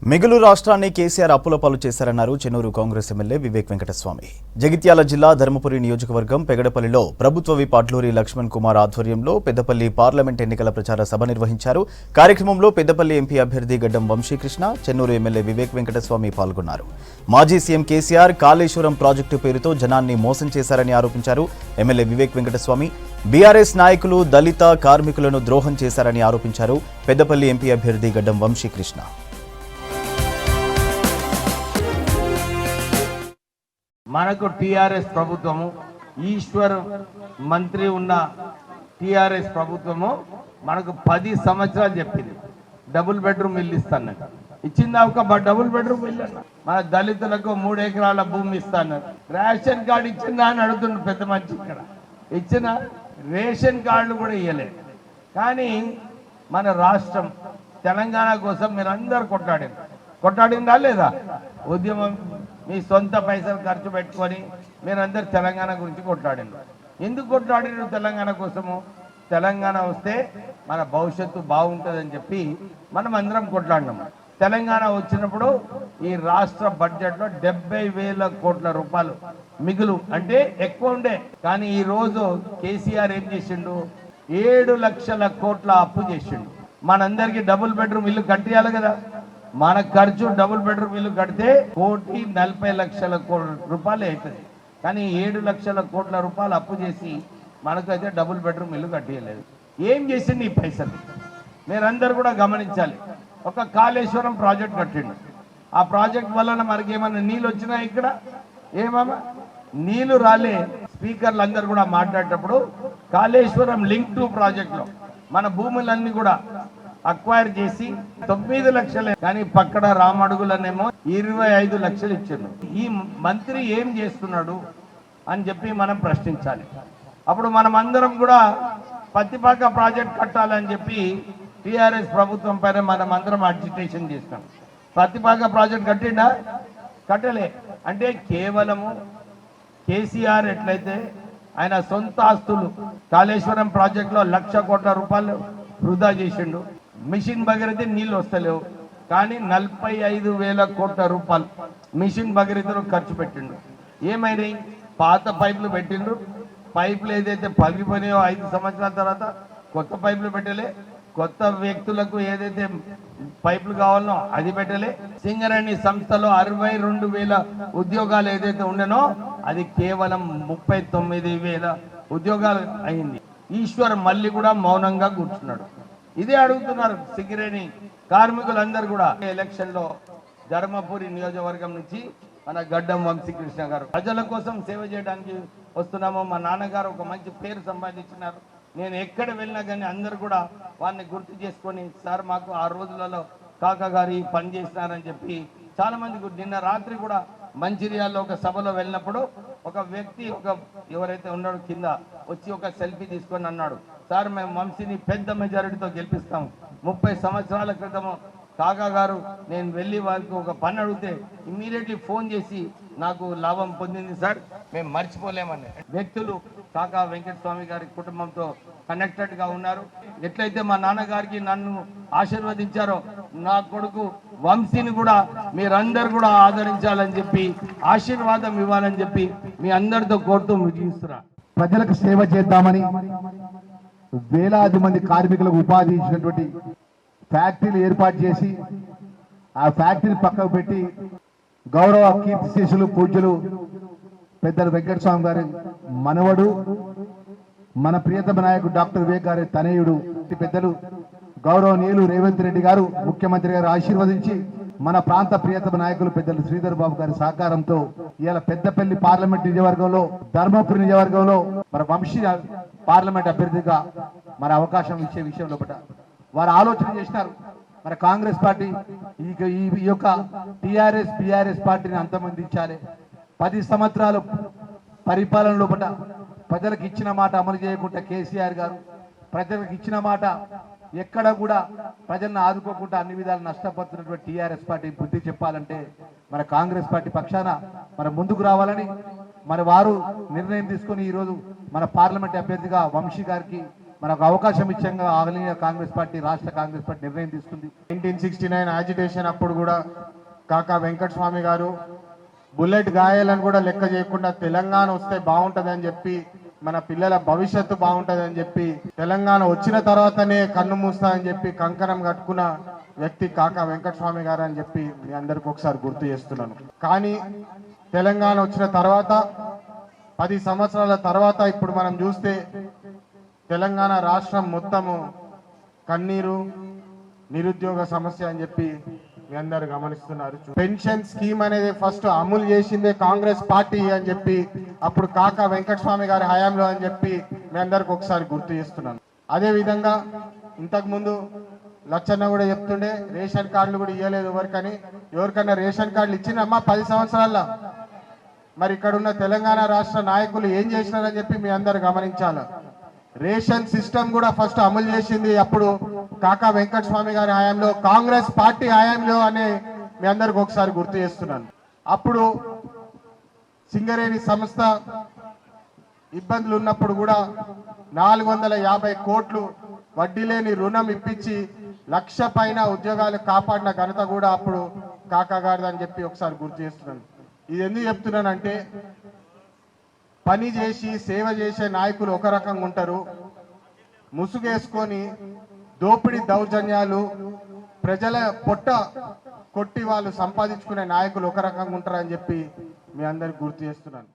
మిగులు రాష్ట్రాన్ని కేసీఆర్ అప్పుల పాలు చేశారన్నారు చెన్నూరు కాంగ్రెస్ ఎమ్మెల్యే వివేక్ వెంకటస్వామి. జగిత్యాల జిల్లా ధర్మపురి నియోజకవర్గం పెగడపల్లిలో ప్రభుత్వ విప్ అడ్లూరి లక్ష్మణ్ కుమార్ ఆధ్వర్యంలో పెద్దపల్లి పార్లమెంట్ ఎన్నికల ప్రచార సభ నిర్వహించారు. కార్యక్రమంలో పెద్దపల్లి ఎంపీ అభ్యర్థి గడ్డం వంశీకృష్ణ, చెన్నూరు ఎమ్మెల్యే వివేక్ వెంకటస్వామి పాల్గొన్నారు. మాజీ సీఎం కేసీఆర్ కాళేశ్వరం ప్రాజెక్టు పేరుతో జనాన్ని మోసం చేశారని ఆరోపించారు. ఎమ్మెల్యే వివేక్ వెంకటస్వామి బీఆర్ఎస్ నాయకులు దళిత కార్మికులను ద్రోహం చేశారని ఆరోపించారు. పెద్దపల్లి ఎంపీ అభ్యర్థి గడ్డం వంశీకృష్ణ మనకు టిఆర్ఎస్ ప్రభుత్వము ఈశ్వర్ మంత్రి ఉన్న టిఆర్ఎస్ ప్రభుత్వము మనకు 10 సంవత్సరాలు చెప్పింది డబుల్ బెడ్రూమ్ ఇల్లు ఇస్తాను. ఇచ్చిందా? ఒక డబుల్ బెడ్రూమ్ ఇల్లు మన దళితులకు 3 ఎకరాల భూమి ఇస్తాను. రేషన్ కార్డు ఇచ్చిందా అని అడుగుతుండ్రు పెద్ద మంచి. ఇక్కడ ఇచ్చిన రేషన్ కార్డులు కూడా ఇవ్వలేదు. కానీ మన రాష్ట్రం తెలంగాణ కోసం మీరు అందరు కొట్టాడిందా లేదా? ఉద్యమం మీ సొంత పైసలు ఖర్చు పెట్టుకొని మీరందరూ తెలంగాణ గురించి కొట్లాడినారు. ఎందుకు కొట్లాడినారు? తెలంగాణ కోసము. తెలంగాణ వస్తే మన భవిష్యత్తు బాగుంటుందని చెప్పి మనం అందరం కొట్లాడినాము. తెలంగాణ వచ్చినప్పుడు ఈ రాష్ట్ర బడ్జెట్లో 70,000 కోట్ల రూపాయలు మిగులు, అంటే ఎక్కువ ఉండే. కానీ ఈ రోజు కేసీఆర్ ఏం చేసిండు? 7 లక్షల కోట్ల అప్పు చేసిండు. మనందరికీ డబుల్ బెడ్రూమ్ ఇల్లు కట్టియాలి కదా. మన ఖర్చు డబుల్ బెడ్రూమ్ ఇల్లు కడితే 1,40,00,000 రూపాయలు అవుతుంది. కానీ 7 లక్షల కోట్ల రూపాయలు అప్పు చేసి మనకైతే డబుల్ బెడ్రూమ్ ఇల్లు కట్టియలేదు. ఏం చేసింది ఈ పైసలు? మీరందరూ కూడా గమనించాలి. ఒక కాళేశ్వరం ప్రాజెక్ట్ కట్టిండు. ఆ ప్రాజెక్ట్ వలన మనకి ఏమన్నా నీళ్ళు వచ్చినాయి? ఇక్కడ ఏమమ్మా నీళ్లు రాలే. స్పీకర్లు అందరూ కూడా మాట్లాడేటప్పుడు కాళేశ్వరం లింక్ 2 ప్రాజెక్టులో మన భూములన్నీ కూడా అక్వైర్ చేసి 9 లక్షలే, కానీ పక్కన రామడుగులనేమో 25 లక్షలు ఇచ్చారు. ఈ మంత్రి ఏం చేస్తున్నాడు అని చెప్పి మనం ప్రశ్నించాలి. అప్పుడు మనం అందరం కూడా పత్తిపాక ప్రాజెక్ట్ కట్టాలని చెప్పి టిఆర్ఎస్ ప్రభుత్వం పైన మనం అందరం అజిటేషన్ చేస్తాం. పత్తిపాక ప్రాజెక్ట్ కట్టిండా? కట్టలే. అంటే కేవలము కేసీఆర్ ఎట్లయితే ఆయన సొంత ఆస్తులు కాళేశ్వరం ప్రాజెక్టులో 1,00,000 కోట్ల రూపాయలు వృధా చేసిండు. మిషన్ భగీరథ నీళ్ళు వస్తలేవు, కానీ 45,000 కోట్ల రూపాయలు మిషన్ భగీరథలో ఖర్చు పెట్టిండు. ఏమైనాయి? పాత పైపులు పెట్టిండ్రు. పైపులు ఏదైతే పగిలిపోయినాయో 5 సంవత్సరాల తర్వాత కొత్త పైపులు పెట్టలే. కొత్త వ్యక్తులకు ఏదైతే పైపులు కావాలనో అది పెట్టలే. సింగరేణి సంస్థలో 62,000 ఉద్యోగాలు ఏదైతే ఉండేనో అది కేవలం 39,000 ఉద్యోగాలు అయింది. ఈశ్వర్ మళ్ళీ కూడా మౌనంగా కూర్చున్నాడు. ఇదే అడుగుతున్నారు సింగరేణి కార్మికులందరూ కూడా. ఎలక్షన్ లో ధర్మపురి నియోజకవర్గం నుంచి మన గడ్డం వంశీకృష్ణ గారు ప్రజల కోసం సేవ చేయడానికి వస్తున్నాము. మా నాన్నగారు ఒక మంచి పేరు సంపాదించినారు. నేను ఎక్కడ వెళ్ళినా కానీ అందరు కూడా వారిని గుర్తు చేసుకొని, సార్ మాకు ఆ రోజులలో కాకా గారు పని చేసినారని చెప్పి చాలా మంది. నిన్న రాత్రి కూడా మంచిర్యాలలో ఒక సభలో వెళ్ళినప్పుడు ఒక వ్యక్తి ఎవరైతే ఉన్నాడో కింద వచ్చి ఒక సెల్ఫీ తీసుకొని అన్నాడు, సార్ మేము వంశీని పెద్ద మెజారిటీతో గెలిపిస్తాం. 30 సంవత్సరాల క్రితం కాకా గారు నేను వెళ్ళి వారికి ఒక పని అడిగితే ఇమ్మీడియట్లీ ఫోన్ చేసి నాకు లాభం పొందింది సార్, మేము మర్చిపోలేమని. వ్యక్తులు కాకా వెంకటస్వామి గారి కుటుంబంతో కనెక్టెడ్ గా ఉన్నారు. ఎట్లయితే మా నాన్నగారికి నన్ను ఆశీర్వదించారో నా కొడుకు వంశీని కూడా మీరందరూ కూడా ఆదరించాలని చెప్పి, ఆశీర్వాదం ఇవ్వాలని చెప్పి మీ అందరితో కోరుతూ ముగిస్తున్నా. ప్రజలకు సేవ చేద్దామని వేలాది మంది కార్మికులకు ఉపాధి ఇచ్చినటువంటి ఫ్యాక్టరీలు ఏర్పాటు చేసి ఆ ఫ్యాక్టరీ పక్కకు పెట్టి గౌరవ కీర్తిశేషులు పూజ్యులు పెద్దలు వెంకటస్వామి గారి మనవడు, మన ప్రియతమ నాయకుడు డాక్టర్ వివేక్ గారి తనయుడు, పెద్దలు గౌరవనీయులు రేవంత్ రెడ్డి గారు ముఖ్యమంత్రి గారు ఆశీర్వదించి మన ప్రాంత ప్రియతమ నాయకులు పెద్దలు శ్రీధర్ బాబు గారి సహకారంతో ఇవాళ పెద్దపల్లి పార్లమెంట్ నియోజకవర్గంలో, ధర్మపురి నియోజకవర్గంలో మన వంశీ పార్లమెంట్ అభ్యర్థిగా మన అవకాశం ఇచ్చే విషయంలో వారు ఆలోచన చేసినారు. మన కాంగ్రెస్ పార్టీ ఈ యొక్క టిఆర్ఎస్ బిఆర్ఎస్ పార్టీని అంతమందించాలి. 10 సంవత్సరాలు పరిపాలనలో ప్రజలకు ఇచ్చిన మాట అమలు చేయకుండా కేసీఆర్ గారు ప్రజలకు ఇచ్చిన మాట ఎక్కడ కూడా ప్రజలను ఆదుకోకుండా అన్ని విధాలు నష్టపడుతున్నటువంటి టిఆర్ఎస్ పార్టీ బుద్ధి చెప్పాలంటే మన కాంగ్రెస్ పార్టీ పక్షాన మన ముందుకు రావాలని వారు నిర్ణయం తీసుకొని ఈరోజు మన పార్లమెంట్ అభ్యర్థిగా వంశీ గారికి మనకు అవకాశం ఇచ్చంగా ఆల్ ఇండియా కాంగ్రెస్ పార్టీ రాష్ట్ర కాంగ్రెస్ పార్టీ నిర్ణయం తీసుకుంది. 1969 యాజిటేషన్ అప్పుడు కూడా కాకా వెంకటస్వామి గారు బుల్లెట్ గాయాలను కూడా లెక్క చేయకుండా తెలంగాణ వస్తే బాగుంటదని చెప్పి మన పిల్లల భవిష్యత్తు బాగుంటదని చెప్పి తెలంగాణ వచ్చిన తర్వాతనే కన్ను మూస్తానని చెప్పి కంకణం కట్టుకున్న వ్యక్తి కాకా వెంకటస్వామి గారు అని చెప్పి మీ అందరికి ఒకసారి గుర్తు చేస్తున్నాను. కానీ తెలంగాణ వచ్చిన తర్వాత 10 సంవత్సరాల తర్వాత ఇప్పుడు మనం చూస్తే తెలంగాణ రాష్ట్రం మొత్తము కన్నీరు, నిరుద్యోగ సమస్య అని చెప్పి మీ అందరు గమనిస్తున్నారు. పెన్షన్ స్కీమ్ అనేది ఫస్ట్ అమలు చేసిందే కాంగ్రెస్ పార్టీ అని చెప్పి అప్పుడు కాకా వెంకటస్వామి గారి హయాంలో అని చెప్పి మీ అందరికి ఒకసారి గుర్తు చేస్తున్నాను. అదే విధంగా ఇంతకు ముందు లచ్చన్న కూడా చెప్తుండే రేషన్ కార్డులు కూడా ఇవ్వలేదు ఎవరికని. ఎవరికన్నా రేషన్ కార్డులు ఇచ్చినమ్మా 10 సంవత్సరాల్లో? మరి ఇక్కడ ఉన్న తెలంగాణ రాష్ట్ర నాయకులు ఏం చేసినారని చెప్పి మీ అందరు గమనించాలి. రేషన్ సిస్టమ్ కూడా ఫస్ట్ అమలు చేసింది అప్పుడు కాకా వెంకటస్వామి గారి హయాంలో, కాంగ్రెస్ పార్టీ హయాంలో అని మీ అందరికి ఒకసారి గుర్తు చేస్తున్నాను. అప్పుడు సింగరేణి సంస్థ ఇబ్బందులు ఉన్నప్పుడు కూడా 450 కోట్లు వడ్డీ లేని రుణం ఇప్పించి 1,00,000 పైన ఉద్యోగాలు కాపాడిన ఘనత కూడా అప్పుడు కాకా గారిది అని చెప్పి ఒకసారి గుర్తు చేస్తున్నాను. ఇది ఎందుకు చెప్తున్నానంటే పని చేసి సేవ చేసే నాయకులు ఒక రకంగా ఉంటారు, ముసుగేసుకొని దోపిడీ దౌర్జన్యాలు ప్రజల పొట్ట కొట్టి వాళ్ళు సంపాదించుకునే నాయకులు ఒక రకంగా ఉంటారని చెప్పి మీ అందరికి గుర్తు చేస్తున్నాను.